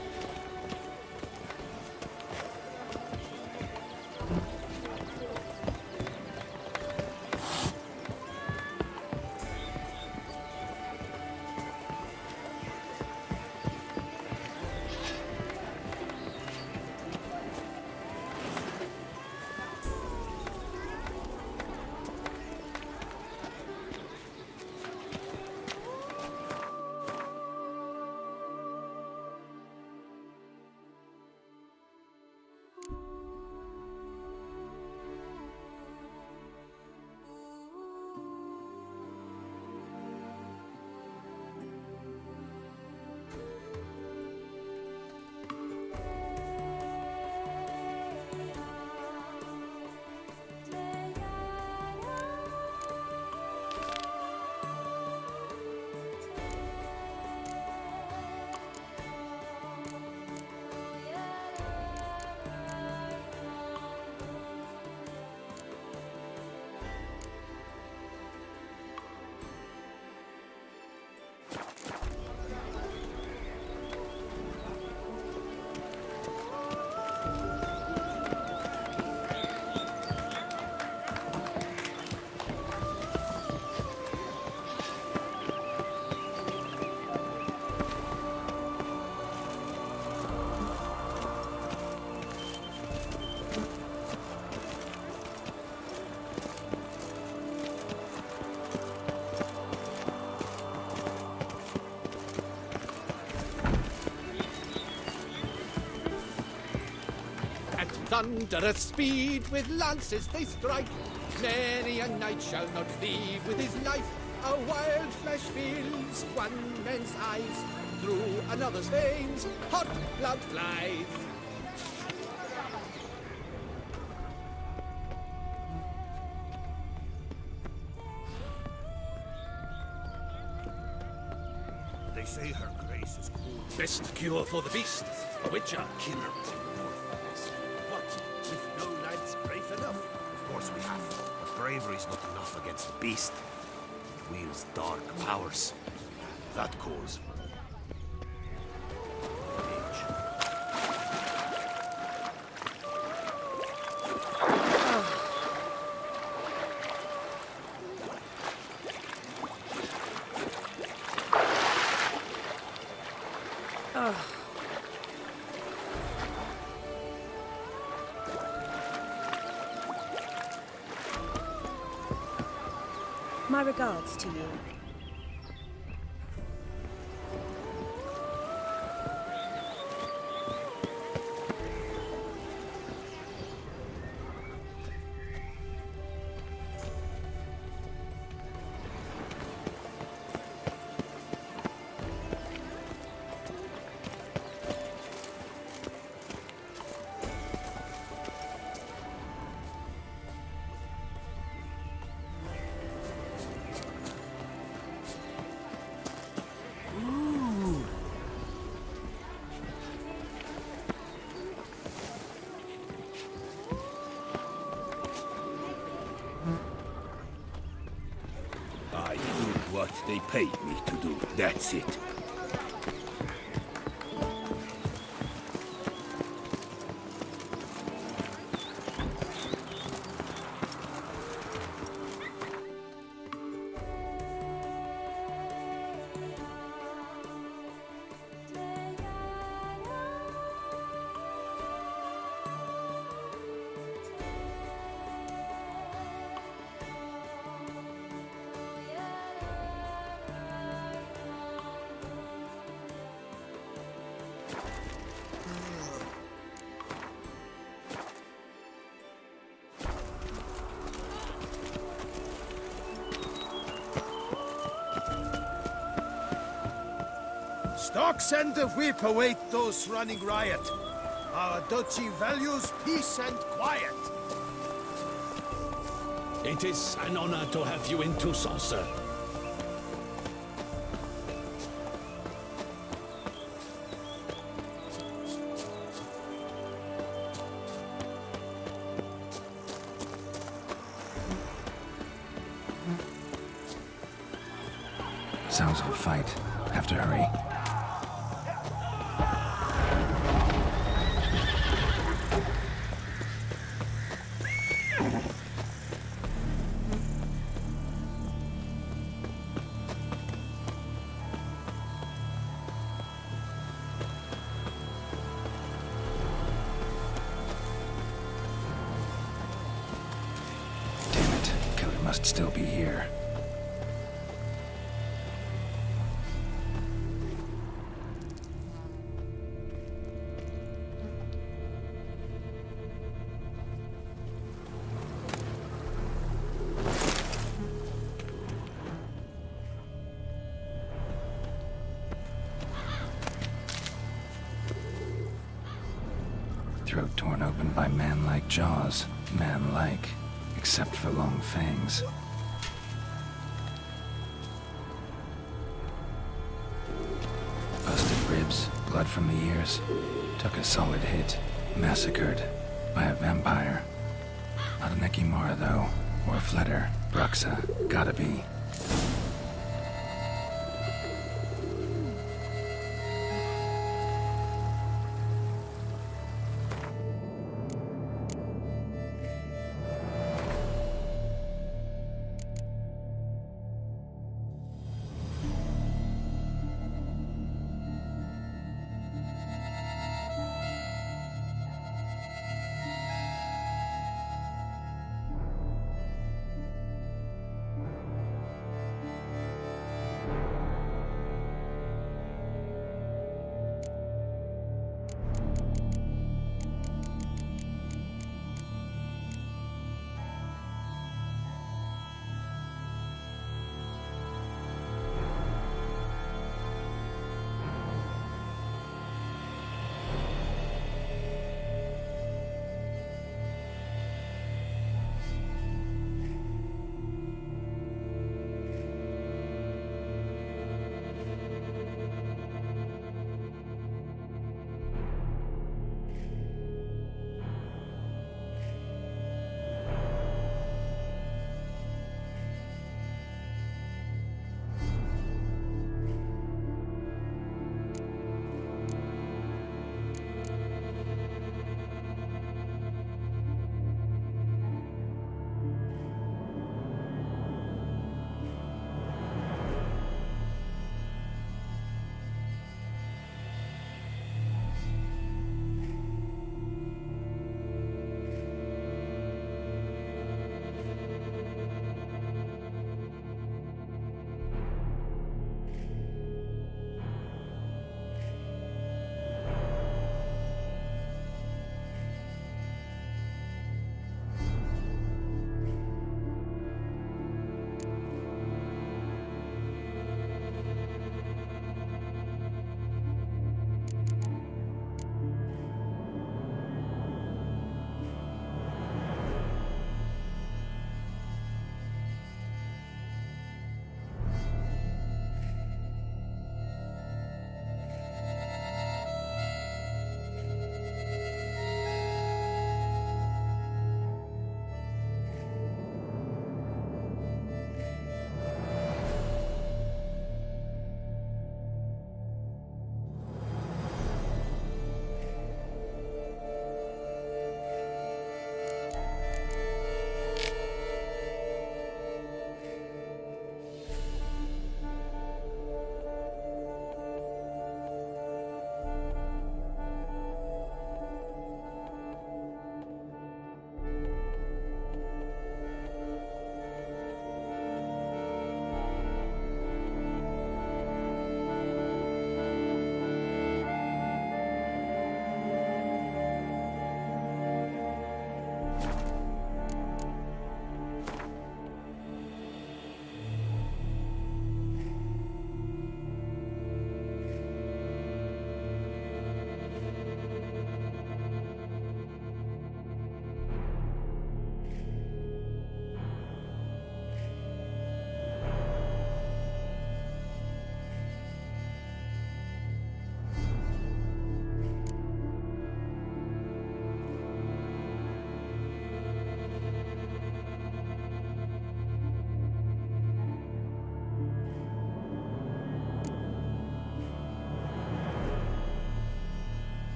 Thunderous speed with lances they strike. Many a knight shall not leave with his life. A wild flash fills one man's eyes. Through another's veins, hot blood flies. They say her grace is cool. Best cure for the beast. A witcher. Killer from the north. What? With no lads brave enough? Of course we have. But bravery's not enough against the beast. It wields dark powers. That calls for My regards to you. I did what they paid me to do. That's it. Stocks and the whip await those running riot. Our duchy values peace and quiet. It is an honor to have you in Toussaint, sir. Sounds of a fight. Have to hurry. Damn it. Killer must still be here. Throat torn open by man-like jaws. Man-like, except for long fangs. Busted ribs, blood from the ears. Took a solid hit. Massacred by a vampire. Not an Ekimara, though. Or a Fletter. Bruxa. Gotta be.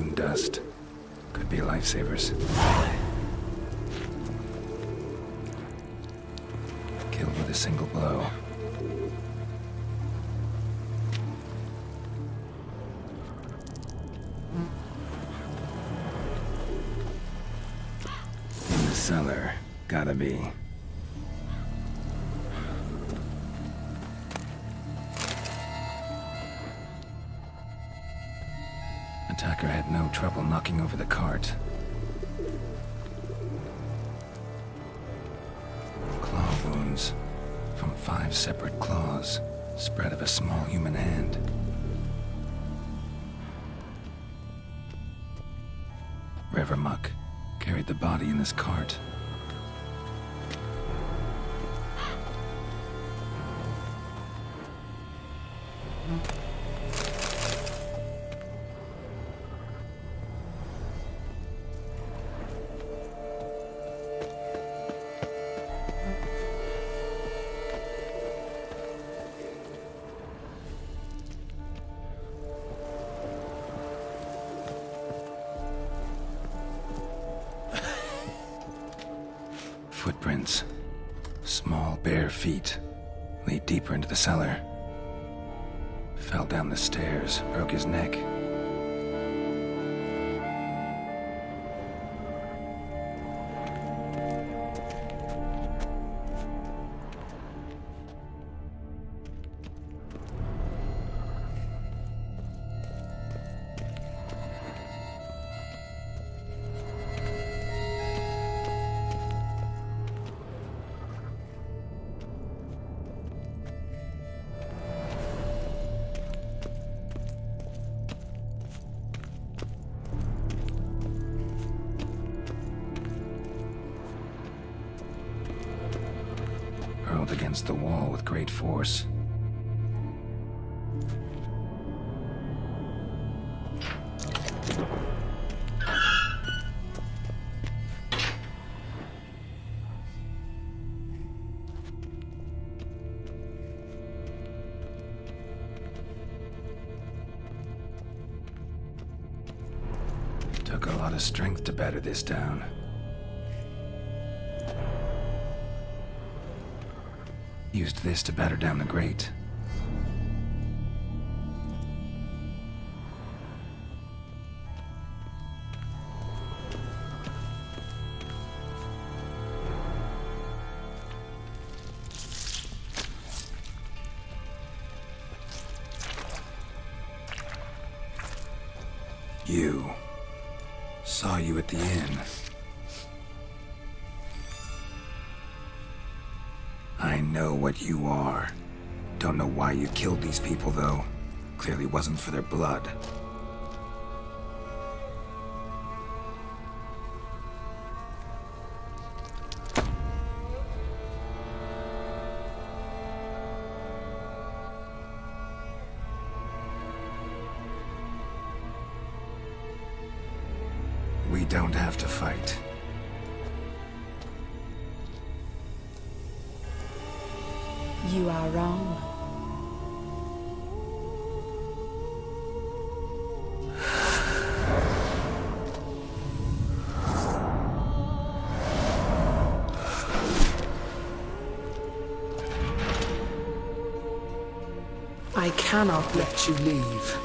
moon dust. Could be lifesavers. Killed with a single blow. In the cellar. Gotta be. Attacker had no trouble knocking over the cart. Claw wounds from 5 separate claws, spread of a small human hand. River muck carried the body in this cart. Footprints. Small, bare feet lead deeper into the cellar. Fell down the stairs, broke his neck. Hurled against the wall with great force. Took a lot of strength to batter this down. Used this to batter down the grate. You. Saw you at the inn. I know what you are. Don't know why you killed these people, though. Clearly wasn't for their blood. We don't have to fight. You are wrong. I cannot let you leave.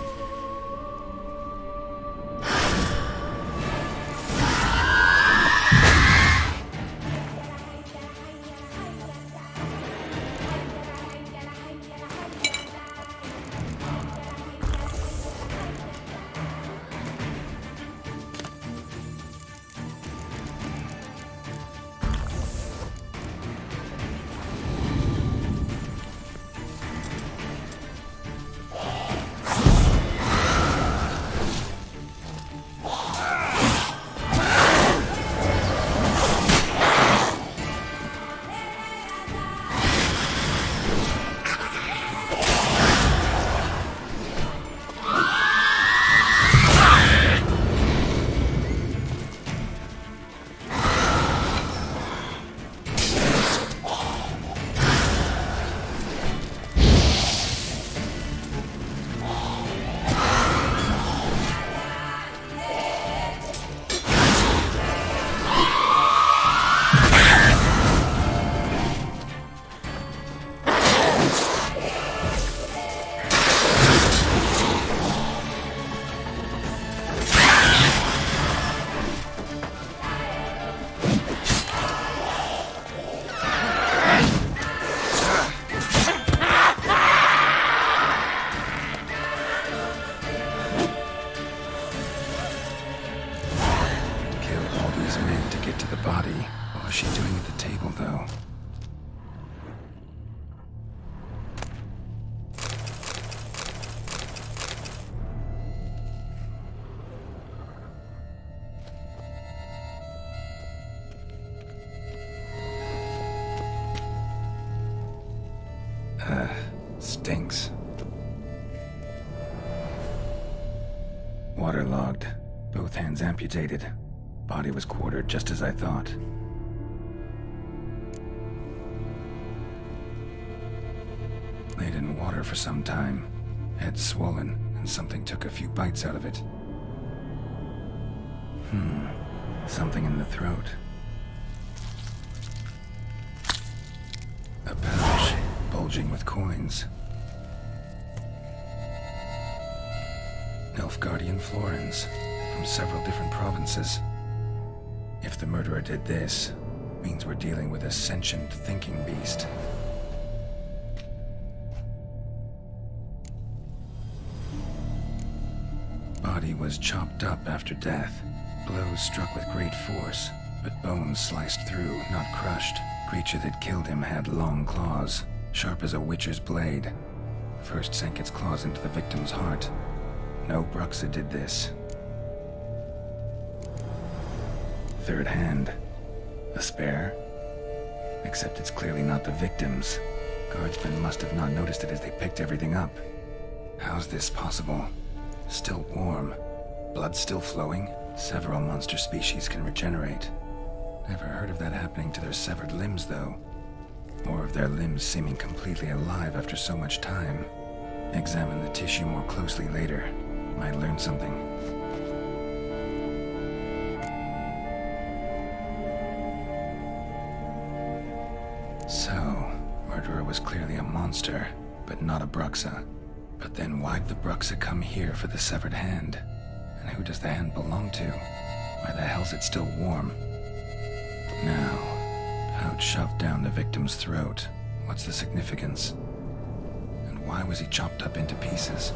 body. What was she doing at the table, though? Stinks. Waterlogged. Both hands amputated. Body was quartered just as I thought. Laid in water for some time. Head swollen, and something took a few bites out of it. Something in the throat. A pouch, bulging with coins. Nilfgaardian florins, from several different provinces. If the murderer did this, means we're dealing with a sentient thinking beast. Body was chopped up after death. Blows struck with great force, but bones sliced through, not crushed. Creature that killed him had long claws, sharp as a witcher's blade. First sank its claws into the victim's heart. No Bruxa did this. Third hand. A spare? Except it's clearly not the victim's. Guardsmen must have not noticed it as they picked everything up. How's this possible? Still warm. Blood still flowing? Several monster species can regenerate. Never heard of that happening to their severed limbs, though. Or of their limbs seeming completely alive after so much time. Examine the tissue more closely later. Might learn something. So, murderer was clearly a monster, but not a Bruxa. But then why'd the Bruxa come here for the severed hand? And who does the hand belong to? Why the hell's it still warm? Now, pouch shoved down the victim's throat. What's the significance? And why was he chopped up into pieces?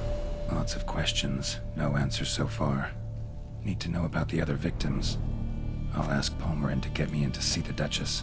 Lots of questions, no answers so far. Need to know about the other victims. I'll ask Palmerin to get me in to see the Duchess.